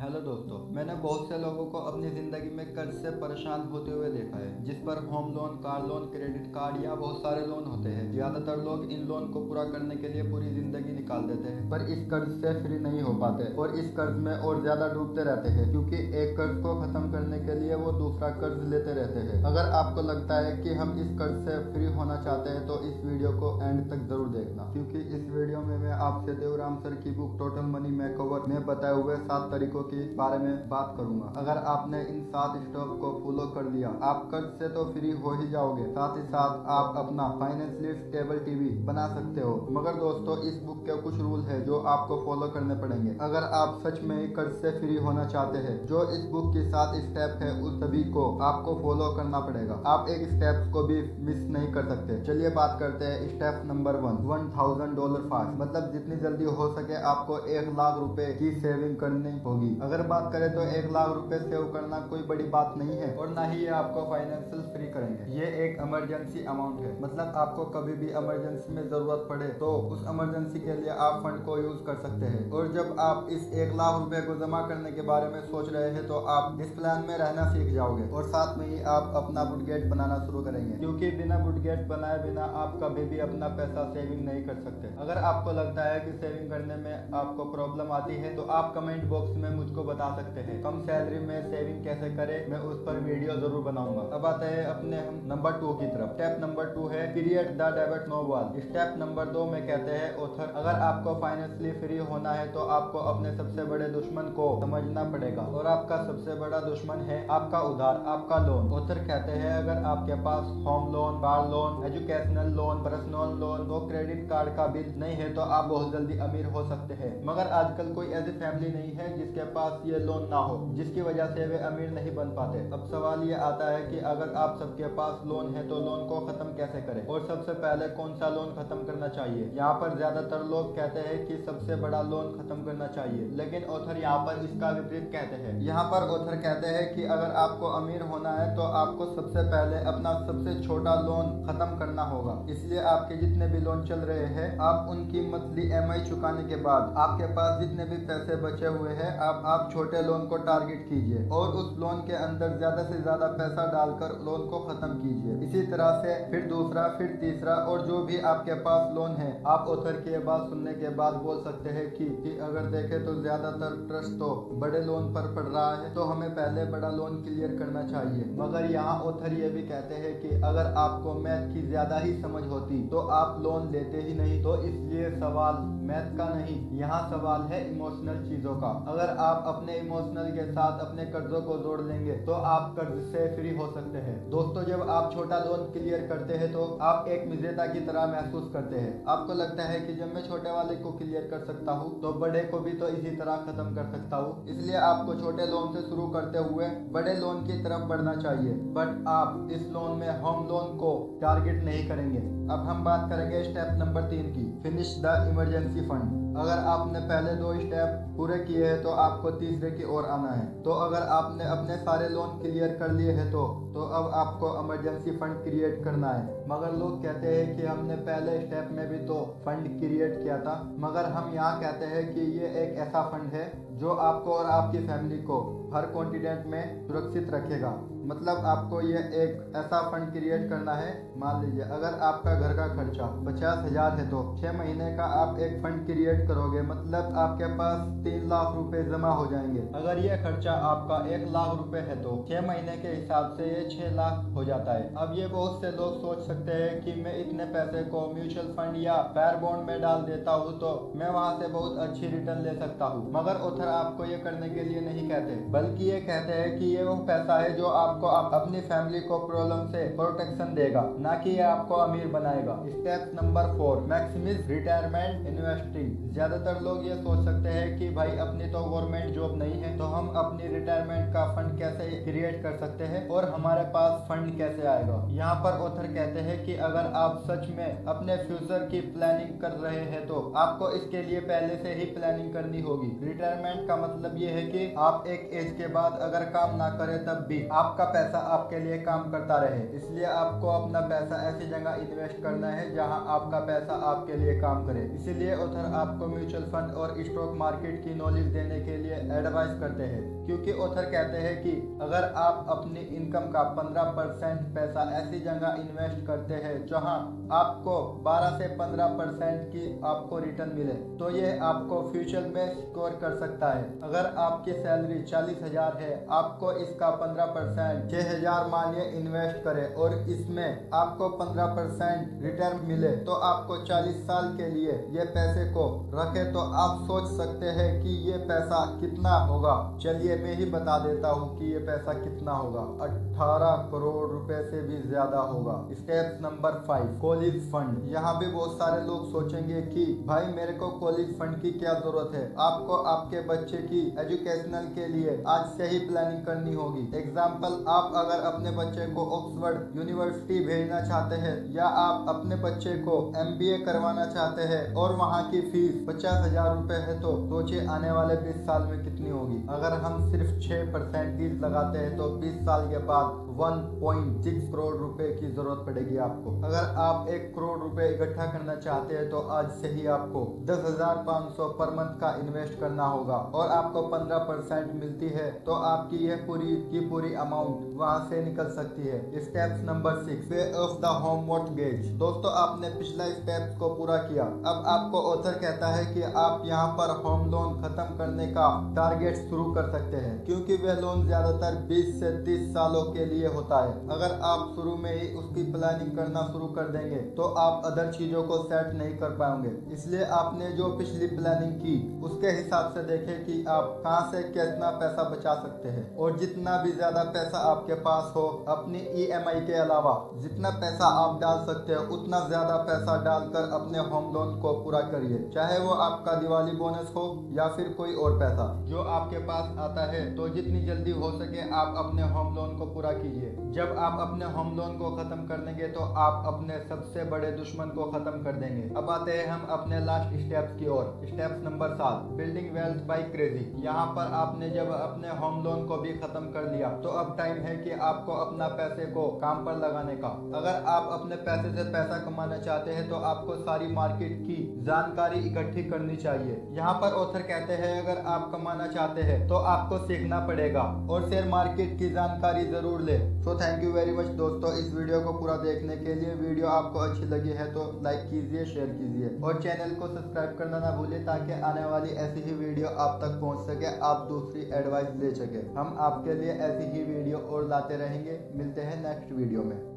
Hello दोस्तों, मैंने बहुत से लोगों को अपनी ज़िंदगी में कर्ज से परेशान होते हुए देखा है, जिस पर home loan, car loan, credit card या बहुत सारे लोन होते हैं। ज़्यादातर लोग इन लोन को पूरा करने के लिए पूरी ज़िंदगी निकाल देते हैं, पर इस कर्ज से फ्री नहीं हो पाते और इस कर्ज में और ज़्यादा डूबते रहते हैं, क्योंकि एक कर्ज को ख़त्म करने के लिए वो दूसरा कर्ज लेते रहते हैं। अगर आपको लगता है कि हम इस कर्ज से फ्री होना चाहते हैं तो इस वीडियो को एंड तक जरूर देखना, क्योंकि इस वीडियो में मैं आपसे देवराम सर की बुक टोटल मनी मेकओवर में बताए हुए 7 तरीकों के बारे में बात करूंगा। अगर आपने इन 7 स्टेप को फॉलो कर लिया, आप कर्ज से तो फ्री हो ही जाओगे, साथ ही साथ आप अपना फाइनेंशियली स्टेबल टीवी बना सकते हो। मगर दोस्तों, इस बुक के कुछ रूल है जो आपको फॉलो करने पड़ेंगे अगर आप सच में कर्ज से फ्री होना चाहते हैं। जो इस बुक की 7 स्टेप है उस सभी को आपको फॉलो करना पड़ेगा। आप एक स्टेप को भी मिस नहीं कर सकते। चलिए बात करते हैं स्टेप नंबर 1, $1000 फास्ट। मतलब जितनी जल्दी हो सके आपको 1 लाख रुपए की सेविंग करनी होगी। अगर बात करें तो 1 लाख रुपए सेव करना कोई बड़ी बात नहीं है और ना ही ये आपको फाइनेंशियल फ्री करेंगे। ये एक इमरजेंसी अमाउंट है, मतलब आपको कभी भी इमरजेंसी में जरूरत पड़े तो उस इमरजेंसी के लिए आप फंड को यूज कर सकते हैं। और जब आप इस 1 लाख रुपए को जमा करने के बारे में सोच रहे हैं तो आप इस प्लान में रहना सीख जाओगे और साथ में ही आप अपना बुटगेट बनाना शुरू करेंगे, क्योंकि बिना बुटगेट बनाए बिना आप कभी भी अपना पैसा सेविंग नहीं कर सकते। अगर आपको लगता है कि सेविंग करने में आपको प्रॉब्लम आती है तो आप कमेंट बॉक्स में मुझको बता सकते हैं। कम सैलरी में सेविंग कैसे करें, मैं उस पर वीडियो जरूर बनाऊंगा। अब आते हैं अपने हम नंबर 2 की तरफ। स्टेप नंबर 2 है create the debit no wall. Step number 2 में कहते हैं ऑथर, अगर आपको फाइनेंशियली फ्री होना है तो आपको अपने सबसे बड़े दुश्मन को समझना पड़ेगा और आपका सबसे बड़ा दुश्मन है आपका उधार, आपका लोन। ऑथर कहते हैं अगर आपके पास home loan, car loan, educational loan, personal loan तो क्रेडिट कार्ड का बिल नहीं है तो आप बहुत जल्दी अमीर हो सकते हैं। मगर आजकल कोई ऐसी फैमिली नहीं है जिसके पास ये लोन ना हो, जिसकी वजह से वे अमीर नहीं बन पाते। अब सवाल ये आता है कि अगर आप सबके पास लोन है तो लोन को खत्म कैसे करें और सबसे पहले कौन सा लोन खत्म करना चाहिए। यहाँ पर ज्यादातर लोग कहते हैं कि सबसे बड़ा लोन खत्म करना चाहिए, लेकिन ऑथर यहाँ पर इसका विपरीत कहते हैं। यहाँ पर ऑथर कहते हैं कि अगर आपको अमीर होना है तो आपको सबसे पहले अपना सबसे छोटा लोन खत्म करना होगा। इसलिए आपके जितने भी लोन चल रहे हैं आप उनकी मंथली EMI चुकाने के बाद आपके पास जितने भी पैसे बचे हुए हैं आप छोटे लोन को टारगेट कीजिए और उस लोन के अंदर ज्यादा से ज्यादा पैसा डालकर लोन को खत्म कीजिए। इसी तरह से फिर दूसरा, फिर तीसरा, और जो भी आपके पास लोन है। आप ऑथर की बात सुनने के बाद बोल सकते हैं कि अगर देखें तो ज्यादातर ट्रस्ट तो बड़े लोन पर पड़ रहा है तो हमें पहले बड़ा लोन क्लियर करना चाहिए। मगर यहाँ ऑथर ये भी कहते हैं कि अगर आपको मैथ की ज्यादा ही समझ होती तो आप लोन लेते ही नहीं। तो इसलिए सवाल मैथ का नहीं, यहाँ सवाल है इमोशनल चीजों का। अगर आप अपने इमोशनल के साथ अपने कर्जों को जोड़ लेंगे तो आप कर्ज से फ्री हो सकते हैं। दोस्तों, जब आप छोटा लोन क्लियर करते हैं तो आप एक विजेता की तरह महसूस करते हैं। आपको लगता है कि जब मैं छोटे वाले को क्लियर कर सकता हूँ तो बड़े को भी तो इसी तरह खत्म कर सकता हूँ। इसलिए आपको छोटे लोन से शुरू करते हुए बड़े लोन की तरफ बढ़ना चाहिए, बट आप इस लोन में होम लोन को टारगेट नहीं करेंगे। अब हम बात करेंगे स्टेप नंबर 3 की, फिनिश द इमरजेंसी फंड। अगर आपने पहले 2 स्टेप पूरे किए हैं तो आपको तीसरे की ओर आना है। तो अगर आपने अपने सारे लोन क्लियर कर लिए हैं तो अब आपको इमरजेंसी फंड क्रिएट करना है। मगर लोग कहते हैं कि हमने पहले स्टेप में भी तो फंड क्रिएट किया था। मगर हम यहाँ कहते हैं कि ये एक ऐसा फंड है जो आपको और आपकी फैमिली को हर कॉन्टिनेंट में सुरक्षित रखेगा। मतलब आपको ये एक ऐसा फंड क्रिएट करना है। मान लीजिए अगर आपका घर का खर्चा 50,000 है तो 6 महीने का आप एक फंड क्रिएट करोगे, मतलब आपके पास 3 लाख रुपए जमा हो जाएंगे। अगर ये खर्चा आपका 1 लाख रुपए है तो 6 महीने के हिसाब से ये 6 लाख हो जाता है। अब ये बहुत से लोग सोच सकते हैं कि मैं इतने पैसे को म्यूचुअल फंड या पैर बॉन्ड में डाल देता हूँ तो मैं वहाँ से बहुत अच्छी रिटर्न ले सकता हूँ। मगर ऑथर आपको ये करने के लिए नहीं कहते, बल्कि ये कहते हैं कि ये वो पैसा है जो आपको अपनी फैमिली को प्रॉब्लम से प्रोटेक्शन देगा, ना कि ये आपको अमीर बनाएगा। Step number 4, maximise retirement investing. ज्यादातर लोग ये सोच सकते हैं कि भाई अपनी तो गवर्नमेंट जॉब नहीं है तो हम अपनी रिटायरमेंट का फंड कैसे क्रिएट कर सकते हैं और हमारे पास फंड कैसे आएगा। यहाँ पर ऑथर कहते हैं कि अगर आप सच में अपने फ्यूचर की प्लानिंग कर रहे हैं तो आपको इसके लिए पहले से ही प्लानिंग करनी होगी। रिटायरमेंट रिटायरमेंट का मतलब ये है कि आप एक एज के बाद अगर काम ना करें तब भी आपका पैसा आपके लिए काम करता रहे। इसलिए आपको अपना पैसा ऐसी जगह इन्वेस्ट करना है जहां आपका पैसा आपके लिए काम करे। इसीलिए ऑथर आपको म्यूचुअल फंड और स्टॉक मार्केट की नॉलेज देने के लिए एडवाइस करते हैं, क्योंकि ऑथर कहते हैं कि अगर आप अपनी इनकम का 15% पैसा ऐसी जगह इन्वेस्ट करते हैं जहां आपको 12 से 15% की आपको रिटर्न मिले, तो ये आपको फ्यूचर में स्कोर कर सकता है। अगर आपकी सैलरी 40,000 है, आपको इसका 15% 6,000 मानिए इन्वेस्ट करें और इसमें आपको 15% रिटर्न मिले, तो आपको 40 साल के लिए ये पैसे को रखे तो आप सोच सकते हैं कि ये पैसा कितना होगा। चलिए मैं ही बता देता हूँ कि ये पैसा कितना होगा। 18 करोड़ रुपए से भी ज्यादा होगा। Step number 5, college fund. यहाँ भी बहुत सारे लोग सोचेंगे कि भाई मेरे को कॉलेज फंड की क्या जरूरत है। आपको आपके बच्चे की एजुकेशनल के लिए आज से ही प्लानिंग करनी होगी। एग्जाम्पल, आप अगर अपने बच्चे को ऑक्सफोर्ड यूनिवर्सिटी भेजना चाहते हैं या आप अपने बच्चे को MBA करवाना चाहते हैं और वहाँ की फीस 50,000 रुपए है, तो सोचिए आने वाले 20 साल में कितनी होगी। अगर हम सिर्फ 6% फीस लगाते हैं तो 20 साल के बाद 1.6 करोड़ रुपए की जरूरत पड़ेगी आपको। अगर आप 1 करोड़ रुपए इकट्ठा करना चाहते हैं तो आज से ही आपको 10,500 पर मंथ का इन्वेस्ट करना होगा और आपको 15% मिलती है, तो आपकी यह पूरी अमाउंट वहां से निकल सकती है। स्टेप नंबर 6, पे ऑफ द होम मॉर्टगेज। दोस्तों, आपने पिछला स्टेप को पूरा किया। अब आपको ऑथर कहता है कि आप यहाँ पर होम लोन खत्म करने का टारगेट शुरू कर सकते हैं, क्योंकि वह लोन ज्यादातर 20 से 30 सालों के लिए होता है। अगर आप शुरू में ही उसकी प्लानिंग करना शुरू कर देंगे तो आप अदर चीजों को सेट नहीं कर पाएंगे। इसलिए आपने जो पिछली प्लानिंग की उसके हिसाब से देखें कि आप कहां से कितना पैसा बचा सकते हैं, और जितना भी ज्यादा पैसा आपके पास हो, अपनी EMI के अलावा जितना पैसा आप डाल सकते हो उतना ज्यादा पैसा डालकर अपने होम लोन को पूरा करिए। चाहे वो आपका दिवाली बोनस हो या फिर कोई और पैसा जो आपके पास आता है, तो जितनी जल्दी हो सके आप अपने होम लोन को पूरा कीजिए। जब आप अपने होम लोन को खत्म कर देंगे तो आप अपने सबसे बड़े दुश्मन को खत्म कर देंगे। अब आते हैं हम अपने लास्ट स्टेप्स की ओर। Step number 7, building wealth by crazy. यहाँ पर आपने जब अपने होम लोन को भी खत्म कर लिया तो अब टाइम है कि आपको अपना पैसे को काम पर लगाने का। अगर आप अपने पैसे से पैसा कमाना चाहते हैं तो आपको सारी मार्केट की जानकारी इकट्ठी करनी चाहिए। यहाँ पर ऑथर कहते हैं अगर आप कमाना चाहते हैं तो आपको सीखना पड़ेगा और शेयर मार्केट की जानकारी जरूर ले। So thank you very much दोस्तों, इस वीडियो को पूरा देखने के लिए। वीडियो आपको अच्छी लगी है तो लाइक कीजिए, शेयर कीजिए और चैनल को सब्सक्राइब करना ना भूलिए, ताकि आने वाली ऐसी ही वीडियो आप तक पहुंच सके, आप दूसरी एडवाइस ले सके। हम आपके लिए ऐसी ही वीडियो और लाते रहेंगे। मिलते हैं नेक्स्ट वीडियो में।